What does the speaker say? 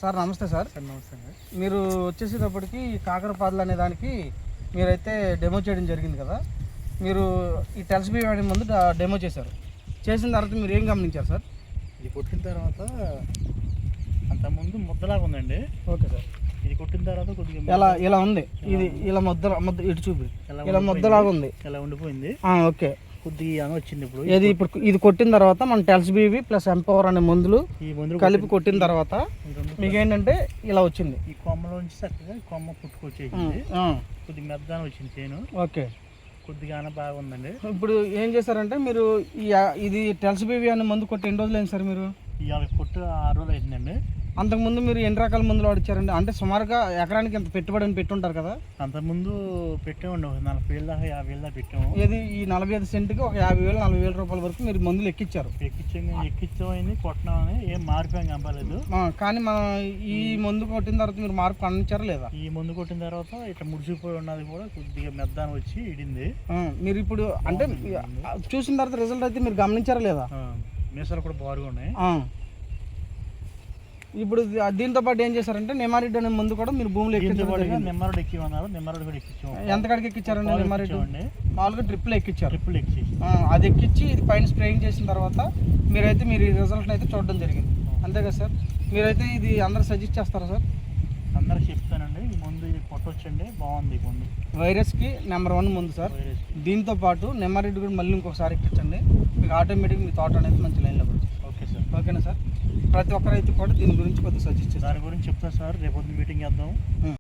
Sir నమస్తే sir. నమస్తే అండి. మీరు వచ్చేసేటప్పటికి కాకరపాదులు అనే దానికి మీరైతే డెమో చేయడం జరిగింది కదా. మీరు ఈ టెల్స్బీ వాడే ముందు డెమో చేశారు. చేసిన తర్వాత మీరు ఏం గమనించారు సార్? ఇది కొట్టిన తర్వాత అంతకుముందు ముద్దలాగా ఉందండి. Okay sir. ఇది కొట్టిన తర్వాత కొద్దిగా ఇలా ఉంది. ఇది ఇలా ముద్ద ఇటు చూపి ఇలా ముద్దలాగా ఉంది. ఇలా ఉండిపోయింది. ఓకే. కొద్దిగా వచ్చింది ఇప్పుడు. ఇది కొట్టిన తర్వాత మన టెల్స్బీవి ప్లస్ ఎంపవర్ అనే మందులు కలిపి కొట్టిన తర్వాత మీకు ఏంటంటే ఇలా వచ్చింది. ఈ కొమ్మలోంచి చక్కగా కొమ్మ పుట్టుకొచ్చేసింది. కొద్దిగా మెద్దన వచ్చింది చేను. ఓకే. కొద్దిగా బాగుందండి. ఇప్పుడు ఏం చేశారంటే మీరు ఇది టెల్స్బీవి అనే మందు కొట్టి ఎన్ని రోజులు అయింది సార్? మీరు ఇవాళ కొట్టు 6 రోజులు అవుతుందండి. అంతకుముందు మీరు ఎన్ని రకాల మందులు వాడిచ్చారండి? అంటే సుమారుగా ఎకరానికి ఎంత పెట్టుబడి అని పెట్టుంటారు కదా. అంతకుముందు పెట్టామండి, 40,000 దాకా 50,000 దాకా పెట్టాము. ఇది ఈ 45 సెంట్కి ఒక 50,000 40,000 రూపాయల వరకు మీరు మందులు ఎక్కించారు. ఎక్కించామని కొట్టడం ఏం మారిపోయాం కంపలేదు. కానీ మనం ఈ మందు కొట్టిన తర్వాత మీరు మార్పు గమనించారా లేదా? ఈ మందు కొట్టిన తర్వాత ఇట్లా ముడిచిపోయి ఉన్నది కూడా కొద్దిగా మెద్దాన వచ్చి ఇడింది. మీరు ఇప్పుడు అంటే చూసిన తర్వాత రిజల్ట్ అయితే మీరు గమనించారా లేదా? మీసాలు కూడా బాగా ఉన్నాయి. ఇప్పుడు దీంతో పాటు ఏం చేశారంటే నెమారిడ్ అనే ముందు కూడా మీరు భూమిలో నెమ్మరుడు ఎక్కిమన్నారు. నెమ్మరుడు కూడా ఎక్కించాము. ఎంత కాడికి ఎక్కించారండి? నెమారిడ్ మామూలుగా ట్రిప్లు ఎక్కించారు. ఎక్కించి అది ఎక్కించి ఇది పైన స్ప్రేయింగ్ చేసిన తర్వాత మీరైతే మీరు ఈ రిజల్ట్ అయితే చూడడం జరిగింది, అంతే కదా సార్? మీరైతే ఇది అందరూ సజెస్ట్ చేస్తారా సార్? అందరికి చెప్తానండి. ఈ ముందు ఇది కొట్టొచ్చండి, బాగుంది. ముందు వైరస్కి నెంబర్ 1 ముందు సార్. దీంతో పాటు నెమారిడ్ కూడా మళ్ళీ ఇంకొకసారి ఎక్కించండి. మీకు ఆటోమేటిక్ మీ తోట అనేది మంచి లైన్లో పడుతుంది. Okay sir. ఓకేనా సార్? ప్రతి ఒక్కరైతే కూడా దీని గురించి కొద్దిగా సజెస్ట్ చేస్తారు. దాని గురించి చెప్తాను సార్. రేపు మీటింగ్ చేద్దాం.